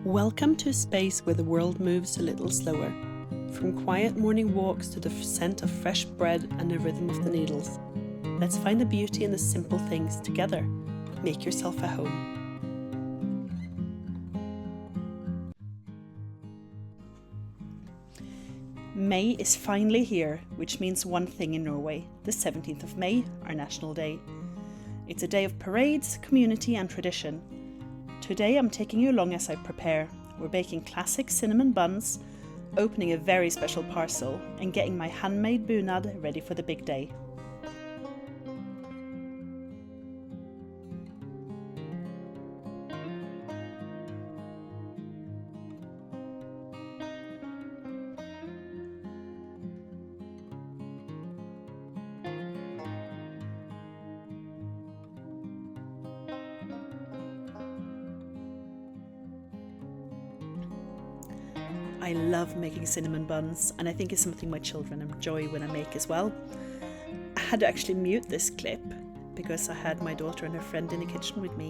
Welcome to a space where the world moves a little slower. From quiet morning walks to the scent of fresh bread and the rhythm of the needles. Let's find the beauty in the simple things together. Make yourself at home. May is finally here, which means one thing in Norway, the 17th of May, our national day. It's a day of parades, community and tradition. Today I'm taking you along as I prepare. We're baking classic cinnamon buns, opening a very special parcel and getting my handmade bunad ready for the big day. I love making cinnamon buns, and I think it's something my children enjoy when I make as well. I had to actually mute this clip because I had my daughter and her friend in the kitchen with me,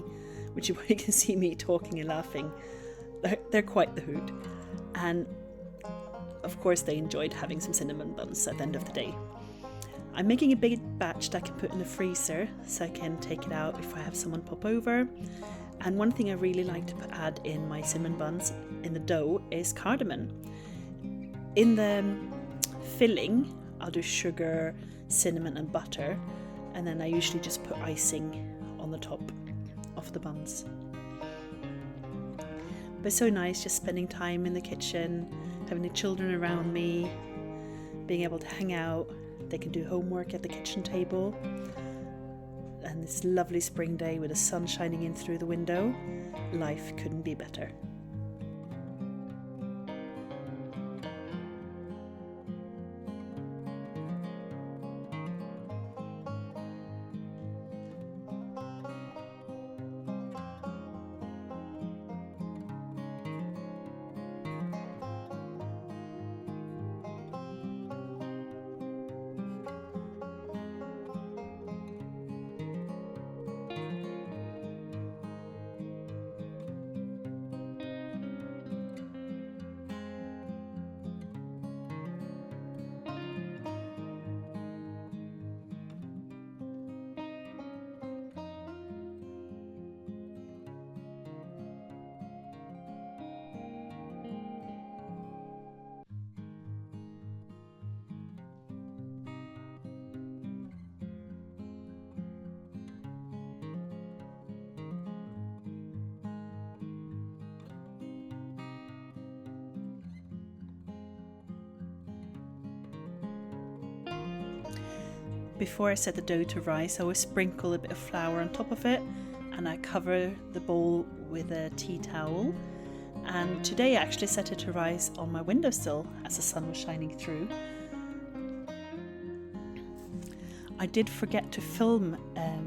which is why you can see me talking and laughing. They're quite the hoot. And of course they enjoyed having some cinnamon buns at the end of the day. I'm making a big batch that I can put in the freezer so I can take it out if I have someone pop over. And one thing I really like to add in my cinnamon buns in the dough is cardamom. In the filling, I'll do sugar, cinnamon and butter, and then I usually just put icing on the top of the buns. But it's so nice just spending time in the kitchen, having the children around me, being able to hang out. They can do homework at the kitchen table. And this lovely spring day with the sun shining in through the window, life couldn't be better. Before I set the dough to rise, I always sprinkle a bit of flour on top of it, and I cover the bowl with a tea towel. And today I actually set it to rise on my windowsill as the sun was shining through. I did forget to film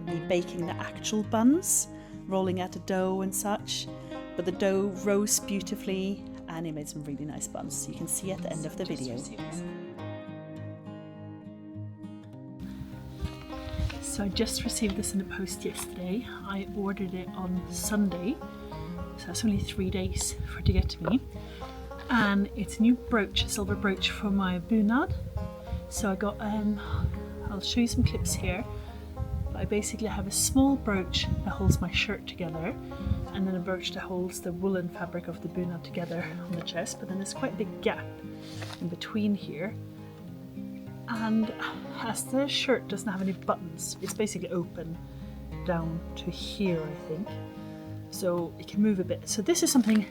me baking the actual buns, rolling out the dough and such, but the dough rose beautifully and it made some really nice buns, so you can see at the end of the video. So I just received this in the post yesterday. I ordered it on Sunday, so that's only 3 days for it to get to me. And it's a new brooch, a silver brooch for my bunad. So I got, I'll show you some clips here. But I basically have a small brooch that holds my shirt together, and then a brooch that holds the woolen fabric of the bunad together on the chest. But then there's quite a big gap in between here. And as the shirt doesn't have any buttons, it's basically open down to here, I think. So it can move a bit. So this is something,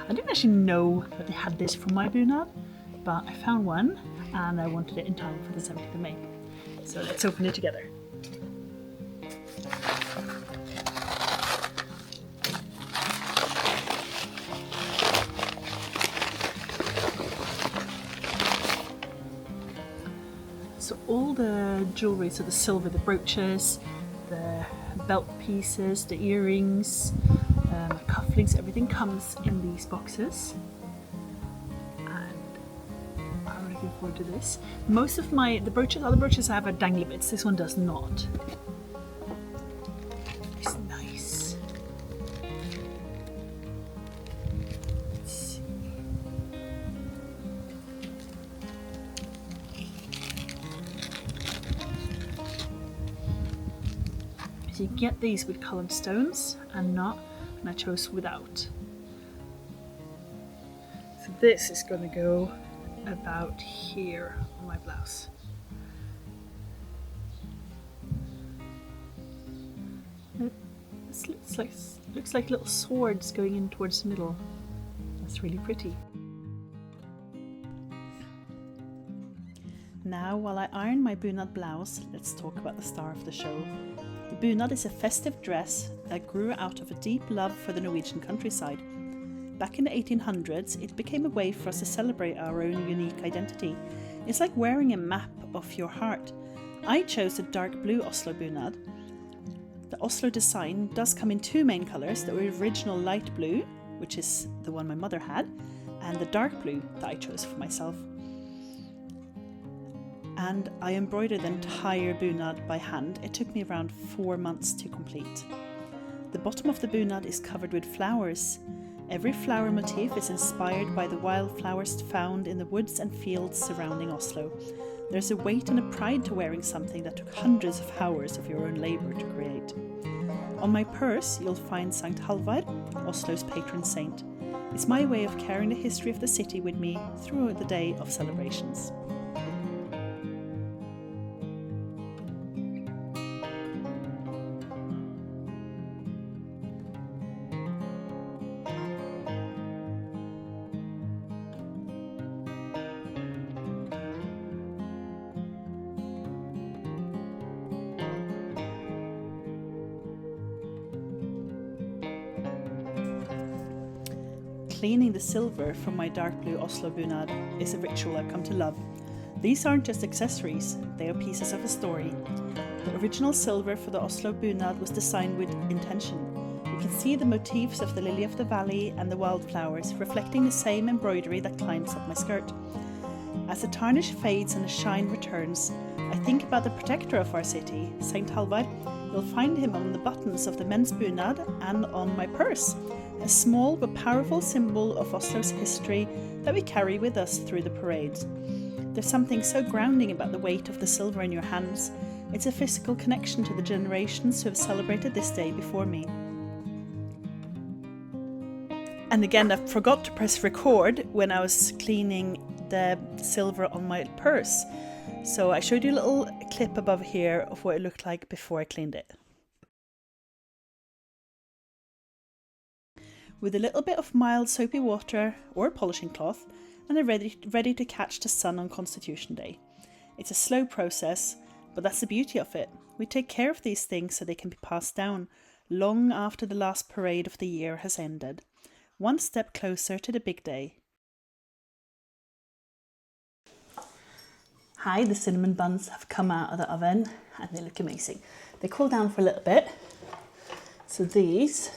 I didn't actually know that they had this for my bunad, but I found one and I wanted it in time for the 17th of May. So let's open it together. So all the jewellery, so the silver, the brooches, the belt pieces, the earrings, cufflinks, everything comes in these boxes. And I'm looking forward to this. Most of the other brooches have a dangly bits, this one does not. It's nice. you get these with coloured stones and not, and I chose without. So this is going to go about here on my blouse. This looks like little swords going in towards the middle. That's really pretty. Now, while I iron my bunad blouse, let's talk about the star of the show. The bunad is a festive dress that grew out of a deep love for the Norwegian countryside. Back in the 1800s, it became a way for us to celebrate our own unique identity. It's like wearing a map of your heart. I chose the dark blue Oslo bunad. The Oslo design does come in two main colours, the original light blue, which is the one my mother had, and the dark blue that I chose for myself. And I embroidered the entire bunad by hand. It took me around 4 months to complete. The bottom of the bunad is covered with flowers. Every flower motif is inspired by the wildflowers found in the woods and fields surrounding Oslo. There's a weight and a pride to wearing something that took hundreds of hours of your own labour to create. On my purse you'll find St. Halvard, Oslo's patron saint. It's my way of carrying the history of the city with me through the day of celebrations. Cleaning the silver from my dark blue Oslo bunad is a ritual I've come to love. These aren't just accessories, they are pieces of a story. The original silver for the Oslo bunad was designed with intention. You can see the motifs of the lily of the valley and the wildflowers reflecting the same embroidery that climbs up my skirt. As the tarnish fades and the shine returns, I think about the protector of our city, St. Halvard. You'll find him on the buttons of the men's bunad and on my purse, a small but powerful symbol of Oslo's history that we carry with us through the parades. There's something so grounding about the weight of the silver in your hands. It's a physical connection to the generations who have celebrated this day before me. And again, I forgot to press record when I was cleaning the silver on my purse. So I showed you a little clip above here of what it looked like before I cleaned it. With a little bit of mild soapy water or polishing cloth, and they're ready to catch the sun on Constitution Day. It's a slow process, but that's the beauty of it. We take care of these things so they can be passed down long after the last parade of the year has ended. One step closer to the big day. Hi, the cinnamon buns have come out of the oven and they look amazing. They cool down for a little bit. So these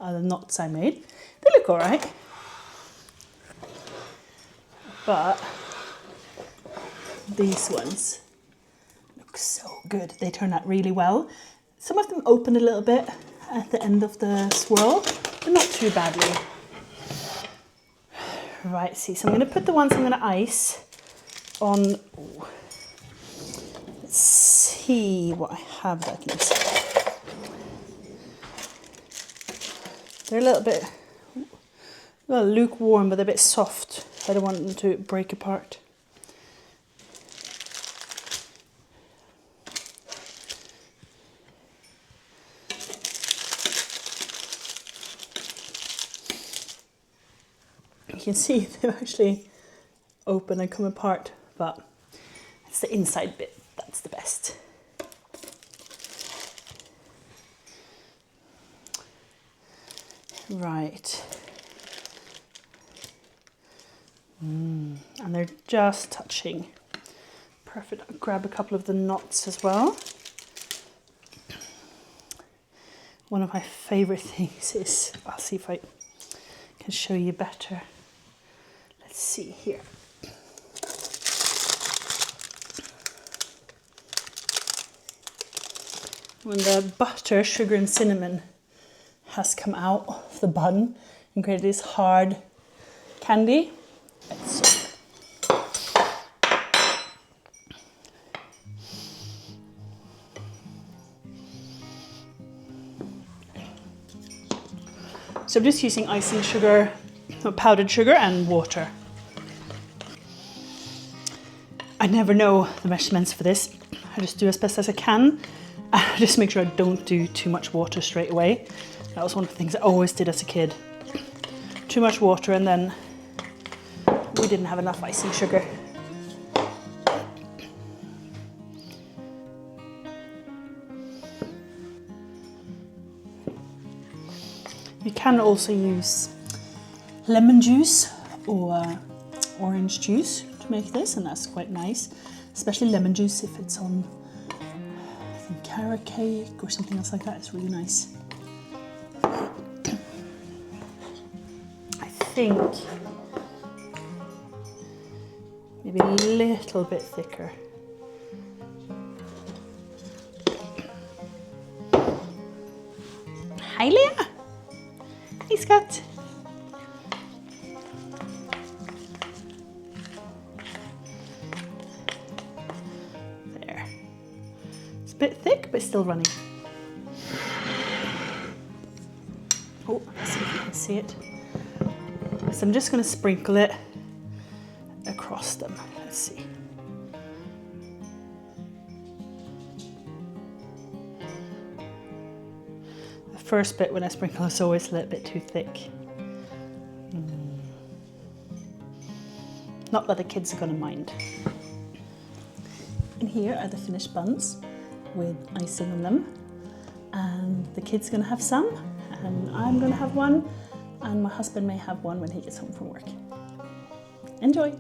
are the knots I made. They look alright. But these ones look so good. They turn out really well. Some of them open a little bit at the end of the swirl, but not too badly. Right, see, so I'm going to put the ones I'm going to ice on. Ooh. Let's see what I have that I can use. They're a little lukewarm, but they're a bit soft. I don't want them to break apart. You can see they actually open and come apart, but it's the inside bit that's the best. Right. And they're just touching. Perfect. I'll grab a couple of the knots as well. One of my favourite things is, I'll see if I can show you better. Let's see here. When the butter, sugar and cinnamon has come out of the bun and created this hard candy. So I'm just using icing sugar, powdered sugar and water. I never know the measurements for this. I just do as best as I can. I just make sure I don't do too much water straight away. That was one of the things I always did as a kid. Too much water and then we didn't have enough icing sugar. You can also use lemon juice or orange juice to make this, and that's quite nice. Especially lemon juice if it's on, I think, carrot cake or something else like that. It's really nice. I think maybe a little bit thicker. Hi, Leah. Hey, Scott. There. It's a bit thick, but still running. Oh, let's see if you can see it. So I'm just going to sprinkle it across them. Let's see. The first bit when I sprinkle is always a little bit too thick. Not that the kids are going to mind. And here are the finished buns with icing on them. And the kids are going to have some, and I'm going to have one, and my husband may have one when he gets home from work. Enjoy!